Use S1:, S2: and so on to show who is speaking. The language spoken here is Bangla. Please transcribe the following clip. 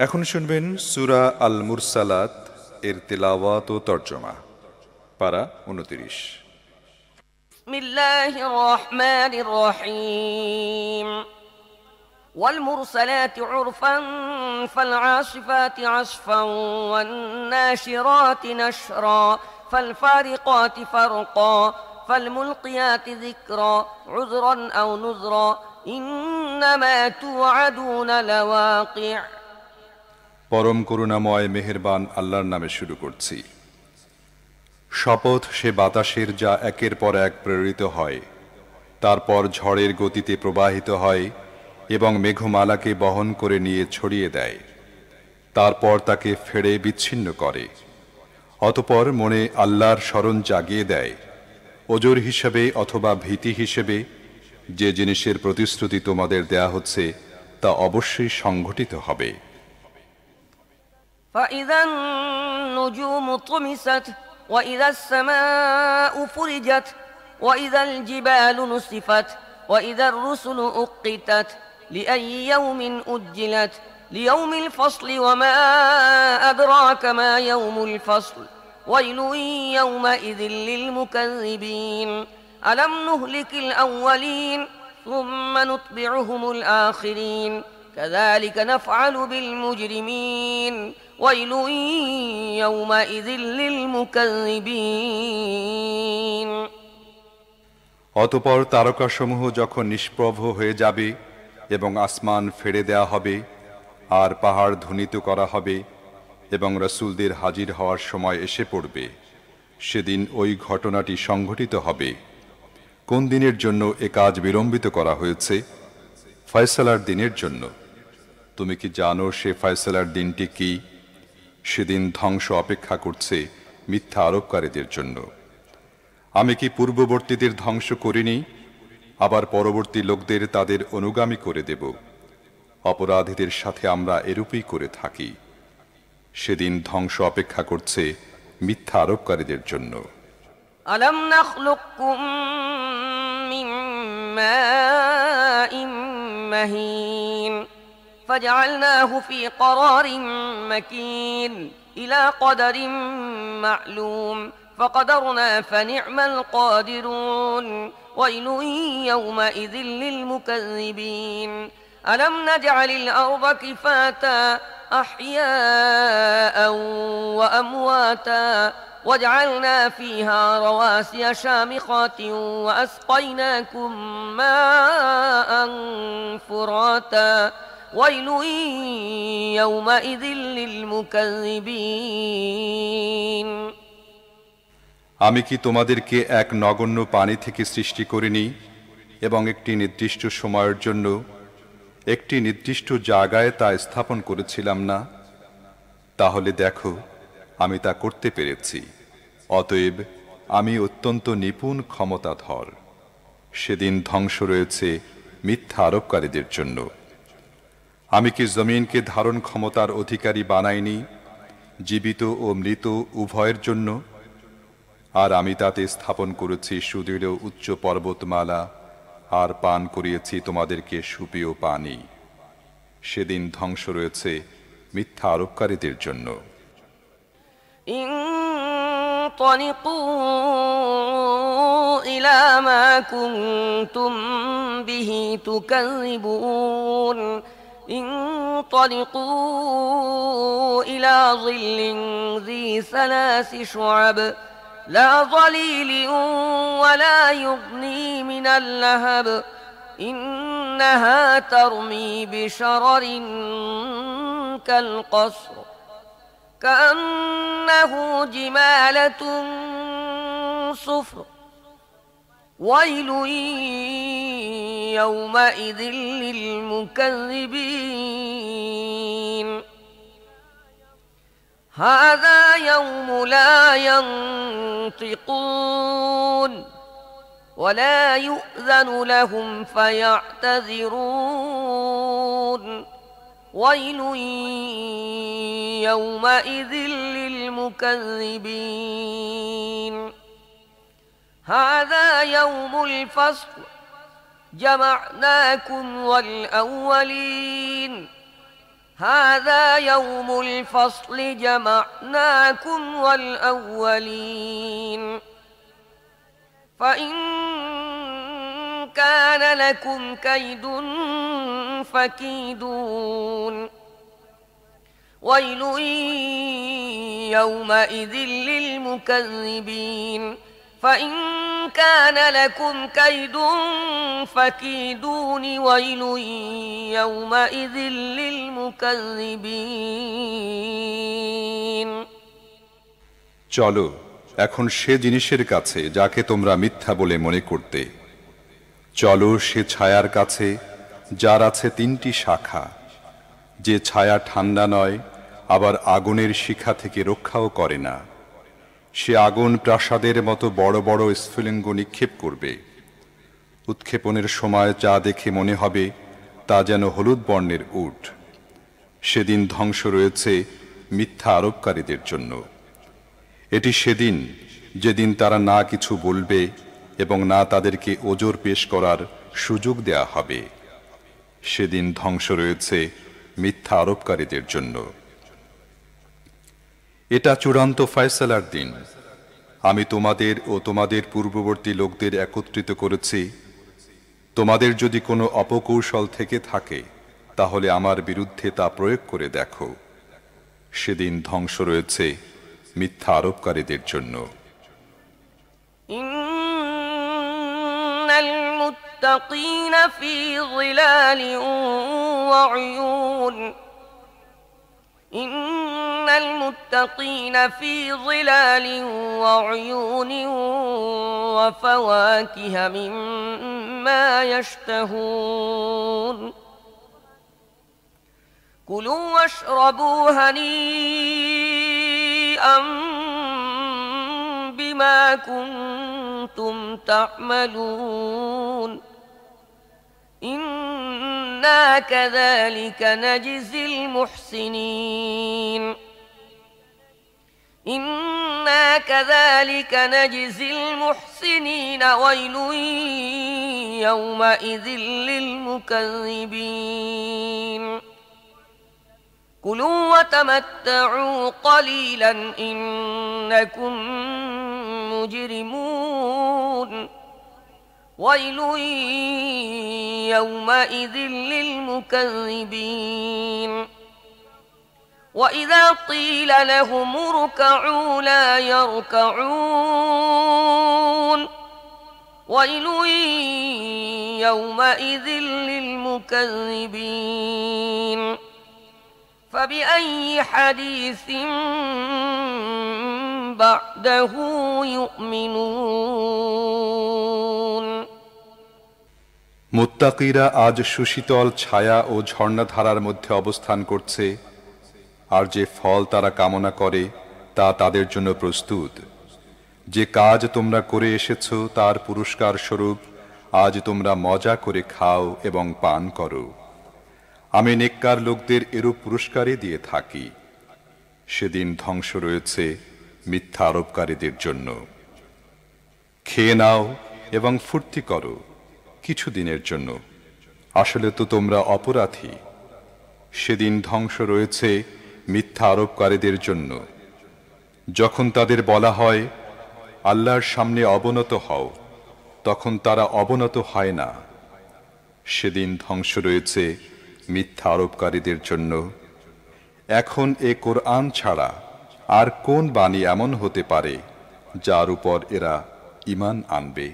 S1: এখন শুনবেন সূরা আল মুরসালাত এর তিলাওয়াত ও তরজমা। পারা 29।
S2: বিসমিল্লাহির রহমানির রহিম। والمرسلات عرفا فالعاصفات عصفا والناشرات نشرا فالفارقات فرقا فالملقيات ذكرا عذرا أو نذرا إنما توعدون لواقع।
S1: পরম করুণাময় মেহেরবান আল্লাহর নামে শুরু করছি। শপথ সে বাতাসের যা একের পর এক প্রেরিত হয়, তারপর ঝড়ের গতিতে প্রবাহিত হয় এবং মেঘমালাকে বহন করে নিয়ে ছড়িয়ে দেয়, তারপর তাকে ফেড়ে বিচ্ছিন্ন করে। অতঃপর মনে আল্লাহর স্মরণ জাগিয়ে দেয়, ওজর হিসেবে অথবা ভীতি হিসেবে যে জিনিসের প্রতিশ্রুতি তোমাদের দেয়া হচ্ছে তা অবশ্যই সংঘটিত হবে।
S2: فإذا النجوم طمست وإذا السماء فرجت وإذا الجبال نسفت وإذا الرسل أقتت لأي يوم أجلت ليوم الفصل وما أدراك ما يوم الفصل ويل يومئذ للمكذبين ألم نهلك الأولين ثم نتبعهم الآخرين كذلك نفعل بالمجرمين ويل يومئذ للمكذبين।
S1: অতঃপর তারকাসমূহ যখন নিষ্প্রভ হয়ে যাবে এবং আসমান ফেড়ে দেয়া হবে আর পাহাড় ধ্বনিত করা হবে এবং রাসূলদের হাজির হওয়ার সময় এসে পড়বে, সেদিন ওই ঘটনাটি সংঘটিত হবে। কোন দিনের জন্য এ কাজ বিলম্বিত করা হয়েছে? ফয়সালার দিনের জন্য। তুমি কি জানো সে ফয়সালার দিনটি কি? সেদিন ধ্বংস অপেক্ষা করছে মিথ্যা আরোপকারীদের জন্য। আমি কি পূর্ববর্তীদের ধ্বংস করিনি? আবার পরবর্তী লোকদের তাদের অনুগামী করে দেব। অপরাধীদের সাথে আমরা এরূপই করে থাকি। সেদিন ধ্বংস অপেক্ষা করছে মিথ্যা আরোপকারীদের জন্য।
S2: আলাম নাখলুকুম মিন মাইন মাহিন فجعلناه في قرار مكين إلى قدر معلوم فقدرنا فنعم القادرون ويل يومئذ للمكذبين ألم نجعل الأرض كفاتا أحياء وأمواتا وجعلنا فيها رواسي شامخات وأسقيناكم ماء فراتا ويل يومئذ للمكذبين।
S1: আমি কি তোমাদেরকে এক নগণ্য পানি থেকে সৃষ্টি করিনি এবং একটি নির্দিষ্ট সময়ের জন্য একটি নির্দিষ্ট জায়গায় তা স্থাপন করেছিলাম না? তাহলে দেখো, আমি তা করতে পেরেছি। অতএব আমি অত্যন্ত নিপুণ ক্ষমতাধর। সেদিন ধ্বংস রয়েছে মিথ্যা আরোপকারীদের জন্য। আমি কি জমিনকে ধারণ ক্ষমতার অধিকারী বানাইনি, জীবিত ও মৃত উভয়ের জন্য? আর আমি তাতে স্থাপন করেছি সুদৃঢ় উচ্চ পর্বতমালা, আর পান করিয়েছি তোমাদেরকে সুপেয় পানি। সেদিন ধ্বংস রয়েছে মিথ্যা আরোপকারীদের জন্য।
S2: انطلقوا إلى ما كنتم به تكذبون انطلقوا إلى ظل ذي ثلاث شعب لا ظليل ولا يغني من اللهب إنها ترمي بشرر كالقصر كأنه جمالة صفر ويل يومئذ للمكذبين هذا يوم لا ينطقون ولا يؤذن لهم فيعتذرون ويل يومئذ للمكذبين هذا يوم الفصل جمعناكم والأولين هذا يوم الفصل جمعناكم والأولين فإن كان لكم كيد فكيدون ويل يومئذ للمكذبين فإن كان لكم كيد فكيدون ويل يومئذ للمكذبين
S1: চলো এখন সে জিনিসের কাছে যাকে তোমরা মিথ্যা বলে মনে করতে। চলো সে ছায়ার কাছে যার আছে 3টি শাখা, যে ছায়া ঠান্ডা নয় আবার আগুনের শিখা থেকে রক্ষাও করে না। সে আগুন প্রাসাদের মতো বড় বড় স্ফুলিঙ্গ নিক্ষেপ করবে। উৎক্ষেপণের সময় যা দেখে মনে হবে তা যেন হলুদ বর্ণের উট। সেদিন ধ্বংস রয়েছে মিথ্যা আরোপকারীদের জন্য। এটি সেদিন যেদিন তারা না কিছু বলবে এবং না তাদেরকে ওজর পেশ করার সুযোগ দেয়া হবে। সেদিন ধ্বংস রয়েছে মিথ্যা আরোপকারীদের জন্য। এটা চূড়ান্ত ফয়সালার দিন। আমি তোমাদের ও তোমাদের পূর্ববর্তী লোকদের একত্রিত করেছি। তোমাদের যদি কোনো অপকৌশল থেকে থাকে তাহলে আমার বিরুদ্ধে তা প্রয়োগ করে দেখো। সেদিন ধ্বংস রয়েছে মিথ্যা আরোপকারীদের জন্য।
S2: ইন্নাল মুত্তাকিনা ফি যিলালিন ওয়া উয়ুন ইন্নাল মুত্তাকিনা ফি যিলালিন ওয়া উয়ুন ওয়া ফাওয়াকিহা মিম্মা ইয়াশতাহুন কুলু ওয়াশরাবু হানিআম বিমা কুনতুম তা'মালুন ইন্না কাযালিকা নাজজিল মুহসিনিন ইন্না কাযালিকা নাজজিল মুহসিনিন ওয়াইলুন ইয়াওমাইযিল লিল মুকাযযিবিন কুলু ওয়াতামাত্তাউ ক্বালীলান ইন্নাকুম মুজরিমুন ওয়াইলুন ইয়াওমাইযিল লিল মুকাযযিবিন وإذا قيل لهم اركعوا لا يركعون ويل يومئذ للمكذبين فبأي حديث بعده يؤمنون
S1: মুত্তাকিরা আজ সুশীতল ছায়া ও ঝর্ণাধারার মধ্যে অবস্থান করছে, আর যে ফল তারা কামনা করে তা তাদের জন্য প্রস্তুত। যে কাজ তোমরা করে এসেছো তার পুরস্কার স্বরূপ আজ তোমরা মজা করে খাও এবং পান করো। আমি নেককার লোকদের এরূপ পুরস্কারই দিয়ে থাকি। সেদিন ধ্বংস রয়েছে মিথ্যা আরোপকারীদের জন্য। খেয়ে নাও এবং ফুর্তি করো কিছুদিনের জন্য, আসলে তো তোমরা অপরাধী। সেদিন ধ্বংস রয়েছে মিথ্যা আরোপকারীদের জন্য। যখন তাদের বলা হয় আল্লাহর সামনে অবনত হও, তখন তারা অবনত হয় না। সেদিন ধ্বংস রয়েছে মিথ্যা আরোপকারীদের জন্য। এখন এ কোরআন ছাড়া আর কোন বাণী এমন হতে পারে যার উপর এরা ঈমান আনবে?